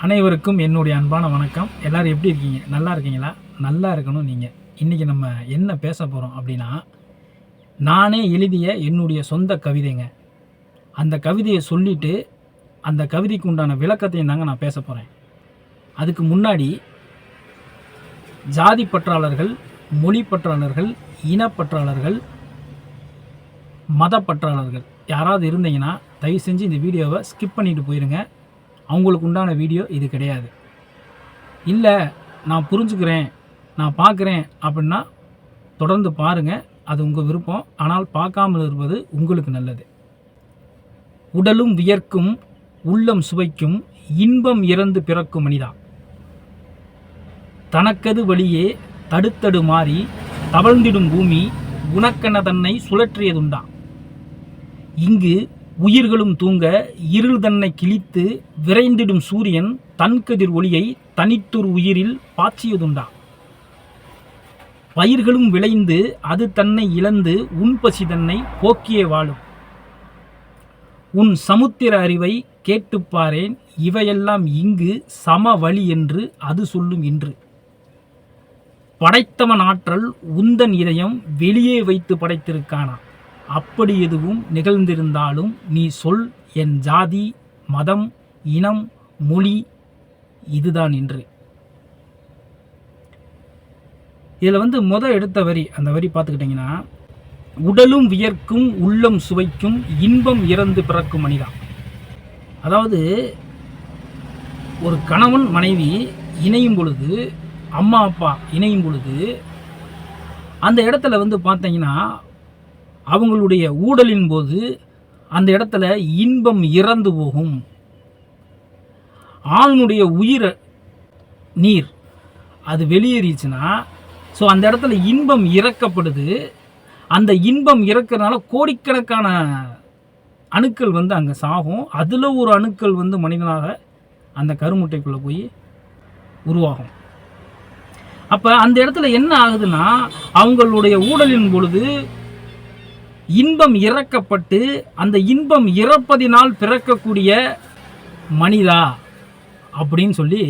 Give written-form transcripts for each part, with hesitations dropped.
அனைவருக்கும் என்னுடைய அன்பான வணக்கம். எல்லோரும் எப்படி இருக்கீங்க? நல்லா இருக்கீங்களா? நல்லா இருக்கணும். நீங்கள் இன்றைக்கி நம்ம என்ன பேச போகிறோம் அப்படின்னா, நானே எழுதிய என்னுடைய சொந்த கவிதைங்க. அந்த கவிதையை சொல்லிவிட்டு அந்த கவிதைக்கு உண்டான விளக்கத்தையும் தாங்க நான் பேச போகிறேன். அதுக்கு முன்னாடி ஜாதி பற்றாளர்கள், மொழி பற்றாளர்கள், இனப்பற்றாளர்கள், மத பற்றாளர்கள் யாராவது இருந்தீங்கன்னா தயவு செஞ்சு இந்த வீடியோவை ஸ்கிப் பண்ணிவிட்டு போயிருங்க. அவங்களுக்கு உண்டான வீடியோ இது கிடையாது. இல்லை நான் புரிஞ்சுக்கிறேன், நான் பார்க்குறேன் அப்படின்னா தொடர்ந்து பாருங்கள், அது உங்கள் விருப்பம். ஆனால் பார்க்காமல் இருப்பது உங்களுக்கு நல்லது. உடலும் வியர்க்கும், உள்ளம் சுவைக்கும், இன்பம் இறந்து பிறக்கும் மனிதா. தனக்கது வழியே தடுத்தடு மாறி தவழ்ந்திடும் பூமி உனக்கென தன்னை சுழற்றியதுண்டா. இங்கு உயிர்களும் தூங்க இருள் தன்னை கிழித்து விரைந்திடும் சூரியன் தன்கதிர் ஒளியை தனித்தொரு உயிரில் பாய்ச்சியதுண்டா. பயிர்களும் விளைந்து அது தன்னை இழந்து உன் பசி தன்னை போக்கியே வாழும். உன் சமுத்திர அறிவை கேட்டுப்பாரேன், இவையெல்லாம் இங்கு சம வழி என்று அது சொல்லும் இன்று. படைத்தவன் ஆற்றல் உந்தன் இதயம் வெளியே வைத்து படைத்திருக்கானா. அப்படி எதுவும் நிகழ்ந்திருந்தாலும் நீ சொல், என் ஜாதி, மதம், இனம், மொழி இதுதான் என்று. இதில் எடுத்த வரி, அந்த வரி பார்த்துக்கிட்டிங்கன்னா, உடலும் வியர்க்கும், உள்ளம் சுவைக்கும், இன்பம் இறந்து பிறக்கும் மனிதா. அதாவது ஒரு கணவன் மனைவி இணையும் பொழுது, அம்மா அப்பா இணையும் பொழுது அந்த இடத்துல பார்த்தீங்கன்னா அவங்களுடைய ஊடலின் போது அந்த இடத்துல இன்பம் இறந்து போகும். ஆணுடைய உயிர் நீர் அது வெளியேறிச்சுன்னா ஸோ அந்த இடத்துல இன்பம் இறக்கப்படுது. அந்த இன்பம் இறக்கிறதுனால கோடிக்கணக்கான அணுக்கள் அங்கே சாகும். அதில் ஒரு அணுக்கள் மனிதனாக அந்த கருமுட்டைக்குள்ளே போய் உருவாகும். அப்போ அந்த இடத்துல என்ன ஆகுதுன்னா, அவங்களுடைய ஊடலின் பொழுது இன்பம் இறக்கப்பட்டு அந்த இன்பம் இறப்பதினால் பிறக்கக்கூடிய மனிதா அப்படின்னு சொல்லி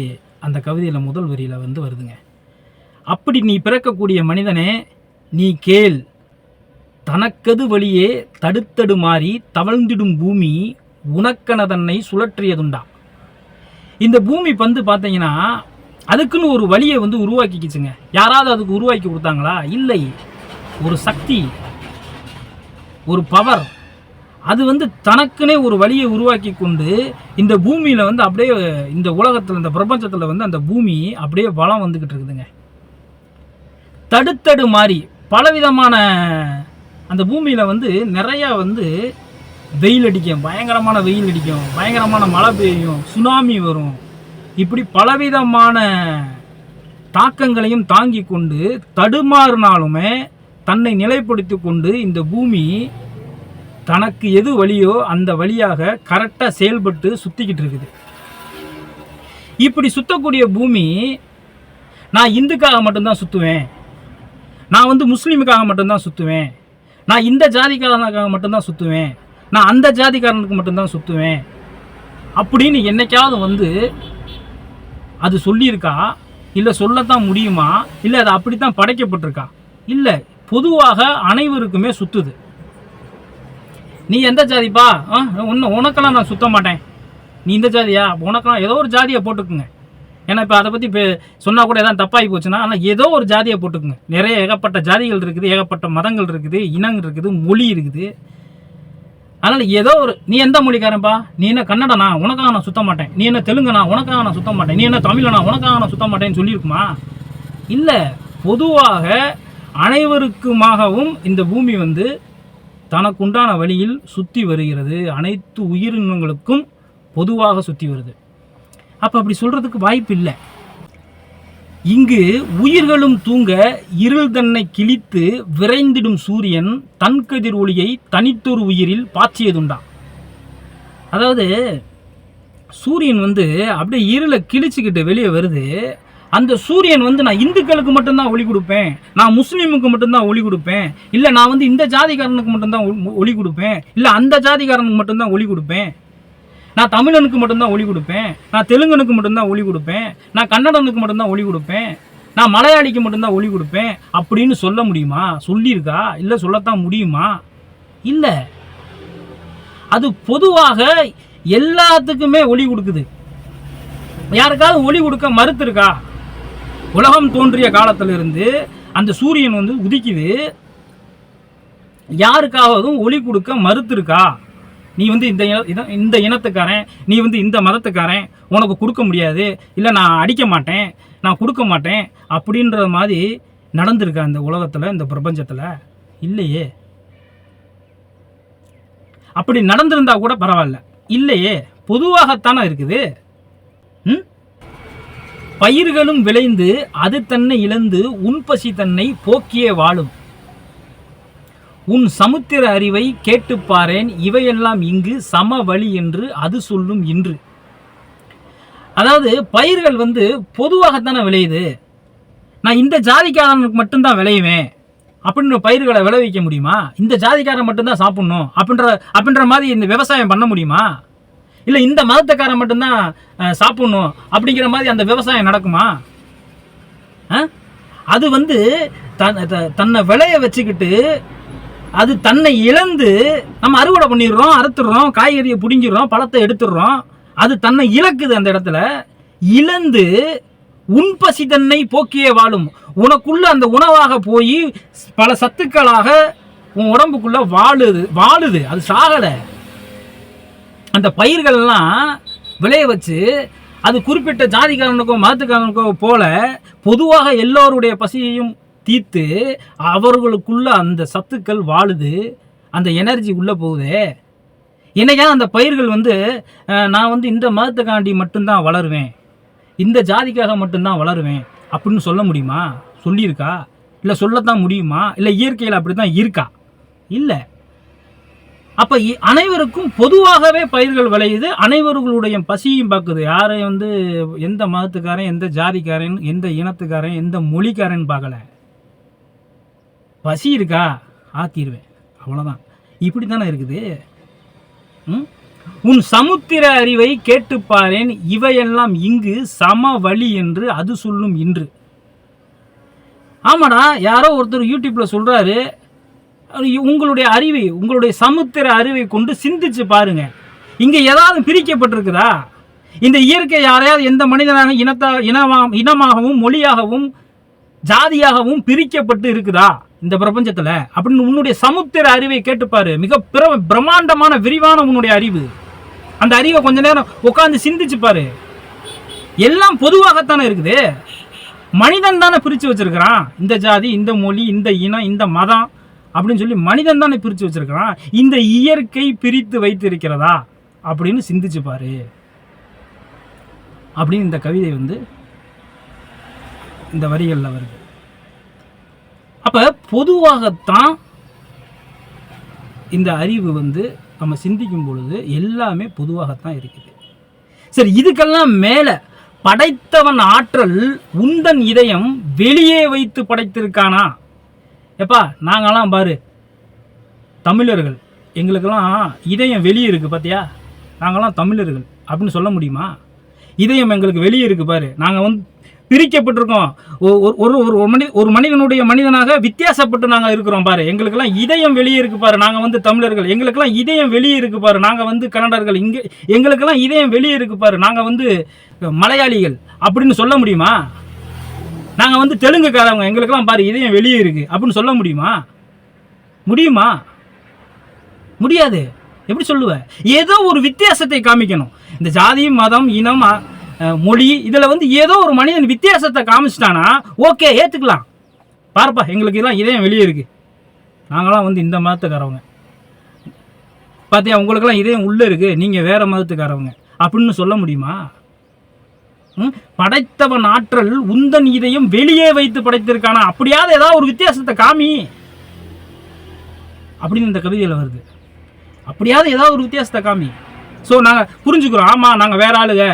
அந்த கவிதையில் முதல் வரியில் வருதுங்க. அப்படி நீ பிறக்கக்கூடிய மனிதனே, நீ கேள், தனக்கது வழியே தடுத்தடு மாறி தவழ்ந்திடும் பூமி உனக்கென தன்னை சுழற்றியதுண்டா. இந்த பூமி பார்த்தீங்கன்னா அதுக்குன்னு ஒரு வழியை உருவாக்கிக்கிச்சுங்க. யாராவது அதுக்கு உருவாக்கி கொடுத்தாங்களா? இல்லை. ஒரு சக்தி, ஒரு பவர், அது தனக்குனே ஒரு வழியை உருவாக்கி கொண்டு இந்த பூமியில் அப்படியே இந்த உலகத்தில், இந்த பிரபஞ்சத்தில் அந்த பூமி அப்படியே வளம் வந்துக்கிட்டு இருக்குதுங்க. தடுத்தடு மாறி பலவிதமான அந்த பூமியில் நிறையா வெயில் அடிக்கும், பயங்கரமான வெயில் அடிக்கும், பயங்கரமான மழை பெய்யும், சுனாமி வரும். இப்படி பலவிதமான தாக்கங்களையும் தாங்கி கொண்டு தடுமாறினாலுமே தன்னை நிலைப்படுத்தி கொண்டு இந்த பூமி தனக்கு எது வழியோ அந்த வழியாக கரெக்டாக செயல்பட்டு சுற்றிக்கிட்டு இருக்குது. இப்படி சுற்றக்கூடிய பூமி, நான் இந்துக்காக மட்டும்தான் சுற்றுவேன், நான் முஸ்லீமுக்காக மட்டும்தான் சுற்றுவேன், நான் இந்த ஜாதிக்காரனுக்காக மட்டும்தான் சுற்றுவேன், நான் அந்த ஜாதிக்காரனுக்கு மட்டும்தான் சுற்றுவேன் அப்படின்னு என்னைக்காவது அது சொல்லியிருக்கா? இல்லை சொல்லத்தான் முடியுமா? இல்லை அது அப்படித்தான் படைக்கப்பட்டிருக்கா? இல்லை, பொதுவாக அனைவருக்குமே சுற்றுது. நீ எந்த ஜாதிப்பா? உனக்கெல்லாம் நான் சுத்த மாட்டேன். நீ இந்த ஜாதியா? உனக்கெல்லாம் ஏதோ ஒரு ஜாதியை போட்டுக்குங்க. ஏன்னா இப்போ அதை பற்றி சொன்னால் கூட எதாவது தப்பாகி போச்சுன்னா, ஆனால் ஏதோ ஒரு ஜாதியை போட்டுக்குங்க. நிறைய ஏகப்பட்ட ஜாதிகள் இருக்குது, ஏகப்பட்ட மதங்கள் இருக்குது, இனங்கள் இருக்குது, மொழி இருக்குது. அதனால் ஏதோ ஒரு, நீ எந்த மொழிக்காரன்பா? நீ என்ன கன்னடனா? உனக்காக நான் சுத்த மாட்டேன். நீ என்ன தெலுங்குனா? உனக்காக நான் சுத்த மாட்டேன். நீ என்ன தமிழனா? உனக்காக நான் சுத்த மாட்டேன்னு சொல்லியிருக்குமா? இல்லை. பொதுவாக அனைவருக்குமாகவும் இந்த பூமி தனக்குண்டான வழியில் சுற்றி வருகிறது. அனைத்து உயிரினங்களுக்கும் பொதுவாக சுற்றி வருது. அப்போ அப்படி சொல்கிறதுக்கு வாய்ப்பு இல்லை. இங்கு உயிர்களும் தூங்க இருள் தன்னை கிழித்து விரைந்திடும் சூரியன் தன்கதிர் ஒளியை தனித்தொரு உயிரில் பாய்ச்சியதுண்டா. அதாவது சூரியன் அப்படியே இருளை கிழிச்சுக்கிட்டு வெளியே வருது. அந்த சூரியன் நான் இந்துக்களுக்கு மட்டும்தான் ஒளி கொடுப்பேன், நான் முஸ்லீமுக்கு மட்டும்தான் ஒளி கொடுப்பேன், இல்லை நான் இந்த ஜாதிக்காரனுக்கு மட்டும்தான் ஒளி கொடுப்பேன், இல்லை அந்த ஜாதிக்காரனுக்கு மட்டும்தான் ஒளி கொடுப்பேன், நான் தமிழனுக்கு மட்டும்தான் ஒளி கொடுப்பேன், நான் தெலுங்கனுக்கு மட்டும்தான் ஒளி கொடுப்பேன், நான் கன்னடனுக்கு மட்டும்தான் ஒளி கொடுப்பேன், நான் மலையாளிக்கு மட்டும்தான் ஒளி கொடுப்பேன் அப்படின்னு சொல்ல முடியுமா? சொல்லியிருக்கா? இல்லை சொல்லத்தான் முடியுமா? இல்லை. அது பொதுவாக எல்லாத்துக்குமே ஒளி கொடுக்குது. யாருக்காவது ஒளி கொடுக்க மறுத்து இருக்கா? உலகம் தோன்றிய காலத்திலிருந்து அந்த சூரியன் வந்து உதிக்குது, யாருக்காவதும் ஒளி கொடுக்க மறுத்து இருக்கா? நீ வந்து இந்த இனத்துக்காரன், நீ வந்து இந்த மதத்துக்காரன், உனக்கு கொடுக்க முடியாது, இல்லை நான் அடிக்க மாட்டேன், நான் கொடுக்க மாட்டேன் அப்படின்ற மாதிரி நடந்திருக்கா இந்த உலகத்தில், இந்த பிரபஞ்சத்தில்? இல்லையே. அப்படி நடந்திருந்தா கூட பரவாயில்ல, இல்லையே. பொதுவாகத்தானே இருக்குது. பயிர்களும் விளைந்து அது தன்னை இழந்து உன் பசி தன்னை போக்கியே வாழும். உன் சமுத்திர அறிவை கேட்டுப்பாரேன், இவையெல்லாம் இங்கு சம வழி என்று அது சொல்லும் இன்று. அதாவது பயிர்கள் வந்து பொதுவாகத்தானே விளையுது. நான் இந்த ஜாதிக்காரனுக்கு மட்டும்தான் விளையுவேன் அப்படின்னு பயிர்களை விளைவிக்க முடியுமா? இந்த ஜாதிக்காரன் மட்டும்தான் சாப்பிடணும் அப்படின்ற மாதிரி இந்த விவசாயம் பண்ண முடியுமா? இல்லை இந்த மதத்துக்காரன் மட்டும்தான் சாப்பிடணும் அப்படிங்கிற மாதிரி அந்த விவசாயம் நடக்குமா? அது வந்து தன்னை விளைய வச்சுக்கிட்டு அது தன்னை இழந்து நம்ம அறுவடை பண்ணிடுறோம், அறுத்துடுறோம், காய்கறியை பிடுங்கிடுறோம், பழத்தை எடுத்துடுறோம். அது தன்னை இழக்குது. அந்த இடத்துல இழந்து உன் பசி தன்னை போக்கியே வாழும். உனக்குள்ள அந்த உணவாக போய் பல சத்துக்களாக உன் உடம்புக்குள்ள வாழுது. அது சாகலை. அந்த பயிர்கள்லாம் விளைய வச்சு அது குறிப்பிட்ட ஜாதிக்காரனுக்கோ மதத்துக்காரனுக்கோ போல பொதுவாக எல்லோருடைய பசியையும் தீர்த்து அவர்களுக்குள்ள அந்த சத்துக்கள் வாழுது, அந்த எனர்ஜி உள்ளே போகுது. என்னைக்கா அந்த பயிர்கள் வந்து நான் வந்து இந்த மதத்துக்காண்டி மட்டும்தான் வளருவேன், இந்த ஜாதிக்காக மட்டும்தான் வளருவேன் அப்படின்னு சொல்ல முடியுமா? சொல்லியிருக்கா? இல்லை சொல்லத்தான் முடியுமா? இல்லை இயற்கையில் அப்படி தான் இருக்கா? இல்லை. அப்போ அனைவருக்கும் பொதுவாகவே பயிர்கள் விளையுது, அனைவர்களுடைய பசியும் பார்க்குது. யாரை வந்து எந்த மதத்துக்காரன், எந்த ஜாதிக்காரன், எந்த இனத்துக்காரன், எந்த மொழிக்காரன் பார்க்கல. பசி இருக்கா? ஆக்கிடுவேன், அவ்வளோதான். இப்படி தானே இருக்குது. உன் சமுத்திர அறிவை கேட்டுப்பாரேன், இவையெல்லாம் இங்கு சம வழி என்று அது சொல்லும் இன்று. ஆமாடா, யாரோ ஒருத்தர் யூடியூப்ல சொல்றாரு, உங்களுடைய அறிவை, உங்களுடைய சமுத்திர அறிவை கொண்டு சிந்திச்சு பாருங்க, இங்க ஏதாவது பிரிக்கப்பட்டிருக்குதா? இந்த இயற்கை யாரையாவது எந்த மனிதனாக இனமாகவும் மொழியாகவும் ஜாதியாகவும் பிரிக்கப்பட்டு இருக்குதா இந்த பிரபஞ்சத்துல அப்படின்னு உன்னுடைய சமுத்திர அறிவை கேட்டுப்பாரு. மிக பிரம்மாண்டமான விரிவான உன்னுடைய அறிவு. அந்த அறிவை கொஞ்ச நேரம் உட்கார்ந்து சிந்திச்சு பாரு. எல்லாம் பொதுவாகத்தானே இருக்குது. மனிதன் தானே பிரிச்சு வச்சிருக்கிறான். இந்த ஜாதி, இந்த மொழி, இந்த இனம், இந்த மதம் அப்படின்னு சொல்லி மனிதன் தானே பிரித்து வச்சிருக்கிறான். இந்த இயற்கை பிரித்து வைத்து இருக்கிறதா அப்படின்னு சிந்திச்சு பாரு அப்படின்னு இந்த கவிதை வந்து இந்த வரிகளில் வருது. அப்போ பொதுவாகத்தான் இந்த அறிவு வந்து நம்ம சிந்திக்கும் பொழுது எல்லாமே பொதுவாகத்தான் இருக்குது. சரி, இதுக்கெல்லாம் மேலே படைத்தவன் ஆற்றல் உந்தன் இதயம் வெளியே வைத்து படைத்திருக்கானா? எப்பா, நாங்களாம் பாரு தமிழர்கள், எங்களுக்கெல்லாம் இதயம் வெளியே இருக்குது பார்த்தியா, நாங்களாம் தமிழர்கள் அப்படின்னு சொல்ல முடியுமா? இதயம் எங்களுக்கு வெளியே இருக்குது பாரு, நாங்கள் வந்து பிரிக்கப்பட்டிருக்கோம், ஒரு மனிதனுடைய மனிதனாக வித்தியாசப்பட்டு நாங்கள் இருக்கிறோம் பாரு, எங்களுக்கெல்லாம் இதயம் வெளியே இருக்கு பாரு, நாங்கள் வந்து தமிழர்கள், எங்களுக்கெல்லாம் இதயம் வெளியே இருக்கு பாரு, நாங்கள் வந்து கன்னடர்கள், இங்கே எங்களுக்கெல்லாம் இதயம் வெளியே இருக்கு பாரு, நாங்கள் வந்து மலையாளிகள் அப்படின்னு சொல்ல முடியுமா? நாங்கள் வந்து தெலுங்குக்காரவங்க, எங்களுக்கெல்லாம் பாரு இதயம் வெளியே இருக்கு அப்படின்னு சொல்ல முடியுமா? முடியாது. எப்படி சொல்லுவ? ஏதோ ஒரு வித்தியாசத்தை காமிக்கணும். இந்த ஜாதி, மதம், இனம், மொழி, இதில் வந்து ஏதோ ஒரு மனிதன் வித்தியாசத்தை காமிச்சிட்டானா ஓகே, ஏற்றுக்கலாம். பாருப்பா, எங்களுக்கு எல்லாம் இதயம் வெளியே இருக்கு, நாங்களாம் வந்து இந்த மதத்துக்காரவங்க, பார்த்தியா உங்களுக்கெல்லாம் இதயம் உள்ளே இருக்கு, நீங்கள் வேற மதத்துக்காரவங்க அப்படின்னு சொல்ல முடியுமா? படைத்தவன் ஆற்றல் உந்தன் இதயம் வெளியே வைத்து படைத்திருக்கானா, அப்படியாவது ஏதாவது ஒரு வித்தியாசத்தை காமி அப்படின்னு இந்த கவிதையில் வருது. அப்படியாவது ஏதாவது ஒரு வித்தியாசத்தை காமி. ஸோ நாங்கள் புரிஞ்சுக்கிறோம், ஆமாம் நாங்கள் வேற ஆளுங்க,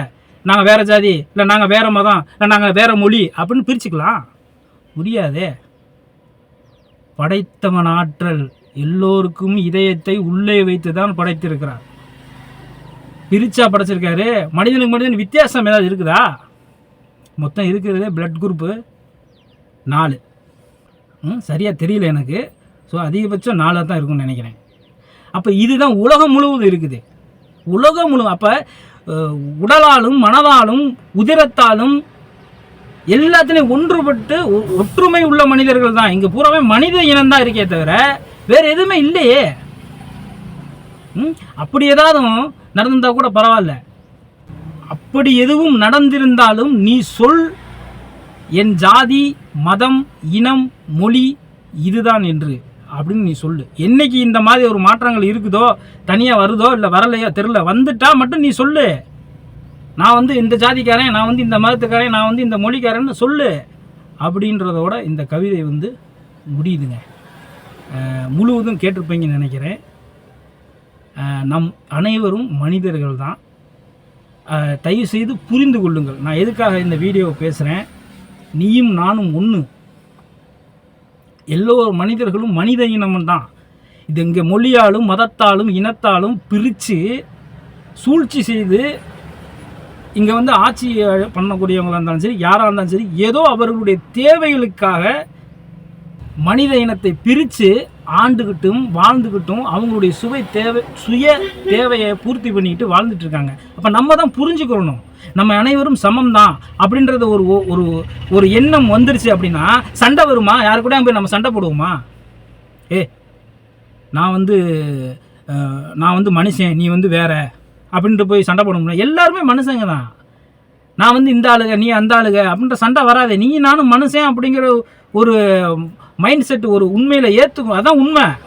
நாங்கள் வேற ஜாதி, இல்லை நாங்கள் வேற மதம், இல்லை நாங்கள் வேற மொழி அப்படின்னு பிரிச்சுக்கலாம். முடியாதே. படைத்தவன் ஆற்றல் எல்லோருக்கும் இதயத்தை உள்ளே வைத்து தான் படைத்திருக்கிறார். பிரிச்சா படைச்சிருக்காரு. மனிதனுக்கு மனிதன் வித்தியாசம் ஏதாவது இருக்குதா? மொத்தம் இருக்கிறதே பிளட் குரூப்பு 4. சரியாக தெரியல எனக்கு. ஸோ அதிகபட்சம் 4 தான் இருக்கும்னு நினைக்கிறேன். அப்போ இதுதான் உலகம் முழுவதும் இருக்குது. உலகம் முழுவதும். அப்போ உடலாலும் மனதாலும் உதிரத்தாலும் எல்லாத்துலேயும் ஒன்றுபட்டு ஒற்றுமை உள்ள மனிதர்கள் தான். இங்கே பூராவே மனித இனம்தான் இருக்கே தவிர வேறு எதுவுமே இல்லையே. அப்படி ஏதாவது நடந்திருந்தால் கூட பரவாயில்ல. அப்படி எதுவும் நடந்திருந்தாலும் நீ சொல், என் ஜாதி, மதம், இனம், மொழி இதுதான் என்று அப்படின்னு நீ சொல்லு. என்னைக்கு இந்த மாதிரி ஒரு மாற்றங்கள் இருக்குதோ, தனியாக வருதோ இல்லை வரலையோ தெரில, வந்துட்டா மட்டும் நீ சொல்லு. நான் வந்து இந்த ஜாதிக்காரன், நான் வந்து இந்த மதத்துக்காரன், நான் வந்து இந்த மொழிக்காரன்னு சொல்லு அப்படின்றதோட இந்த கவிதை வந்து முடியுதுங்க. முழுவதும் கேட்டிருப்பீங்கன்னு நினைக்கிறேன். நம் அனைவரும் மனிதர்கள் தான். தயவு செய்து புரிந்து கொள்ளுங்கள். நான் எதுக்காக இந்த வீடியோவை பேசுகிறேன், நீயும் நானும் ஒன்று. எல்லோரு மனிதர்களும் மனித இனமும் தான். இது இங்கே மொழியாலும் மதத்தாலும் இனத்தாலும் பிரித்து சூழ்ச்சி செய்து இங்கே வந்து ஆட்சி பண்ணக்கூடியவங்களாக இருந்தாலும் சரி, யாராக இருந்தாலும் சரி, ஏதோ அவர்களுடைய தேவைகளுக்காக மனித இனத்தை பிரித்து ஆண்டுகிட்டும் வாழ்ந்துக்கிட்டும் அவங்களுடைய சுய தேவையை பூர்த்தி பண்ணிக்கிட்டு வாழ்ந்துட்டு இருக்காங்க. அப்போ நம்ம தான் புரிஞ்சுக்கணும், நம்ம அனைவரும் சமம் தான் அப்படின்றத ஒரு எண்ணம் வந்துருச்சு அப்படின்னா சண்டை வருமா? யாரு கூட போய் நம்ம சண்டை போடுவோமா? நான் வந்து மனுஷன், நீ வந்து வேற அப்படின்ட்டு போய் சண்டை போட முடியும்? எல்லாருமே மனுஷங்க தான். நான் வந்து இந்த ஆளுக, நீ அந்த ஆளுக அப்படின்ற சண்டை வராது. நீ நானும் மனுஷன் அப்படிங்கிற ஒரு மைண்ட் செட் ஒரு உண்மையில் ஏற்றுக்கும். அதான்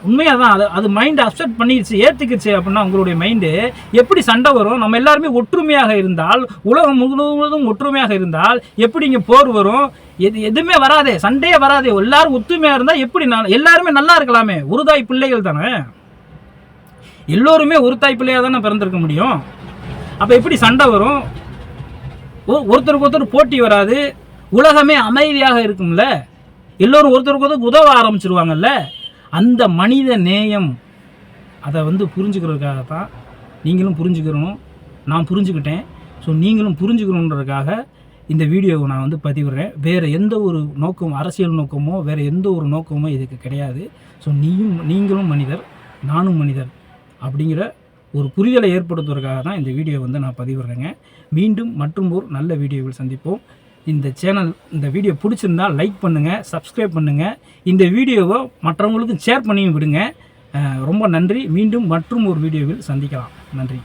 உண்மையாக தான். அது மைண்டு அப்செட் பண்ணிடுச்சு, ஏற்றுக்குச்சு அப்படின்னா உங்களுடைய மைண்டு எப்படி சண்டை வரும்? நம்ம எல்லாருமே ஒற்றுமையாக இருந்தால், உலகம் முழுவதும் ஒற்றுமையாக இருந்தால் எப்படி இங்கே போர் வரும்? எதுவுமே வராதே, சண்டையே வராதே. எல்லாரும் ஒற்றுமையாக இருந்தால் எப்படி எல்லாருமே நல்லா இருக்கலாமே. ஒரு தாய் பிள்ளைகள் தானே, எல்லோருமே ஒரு தாய் பிள்ளையாக தானே பிறந்திருக்க முடியும். அப்போ எப்படி சண்டை வரும்? ஒருத்தருக்கு ஒருத்தர் போட்டி வராது, உலகமே அமைதியாக இருக்கும்ல, எல்லோரும் ஒருத்தருக்கு ஒருத்தர் உதவ ஆரம்பிச்சிருவாங்கல்ல. அந்த மனித நேயம் அதை வந்து புரிஞ்சுக்கிறதுக்காக தான் நீங்களும் புரிஞ்சுக்கிறணும், நான் புரிஞ்சுக்கிட்டேன். ஸோ நீங்களும் புரிஞ்சுக்கணுன்றதுக்காக இந்த வீடியோவை நான் வந்து பதிவிடுறேன். வேறு எந்த ஒரு நோக்கம், அரசியல் நோக்கமோ வேறு எந்த ஒரு நோக்கமோ இதுக்கு கிடையாது. ஸோ நீங்களும் மனிதர், நானும் மனிதர் அப்படிங்கிற ஒரு புரிதலை ஏற்படுத்துவதற்காக தான் இந்த வீடியோ வந்து நான் பதிவிடுறேங்க. மீண்டும் மற்றும் ஒரு நல்ல வீடியோவில் சந்திப்போம். இந்த வீடியோ பிடிச்சிருந்தால் லைக் பண்ணுங்கள், சப்ஸ்கிரைப் பண்ணுங்கள். இந்த வீடியோவை மற்றவங்களுக்கும் ஷேர் பண்ணியும் விடுங்க. ரொம்ப நன்றி. மீண்டும் மற்றும் ஒரு வீடியோவில் சந்திக்கலாம். நன்றி.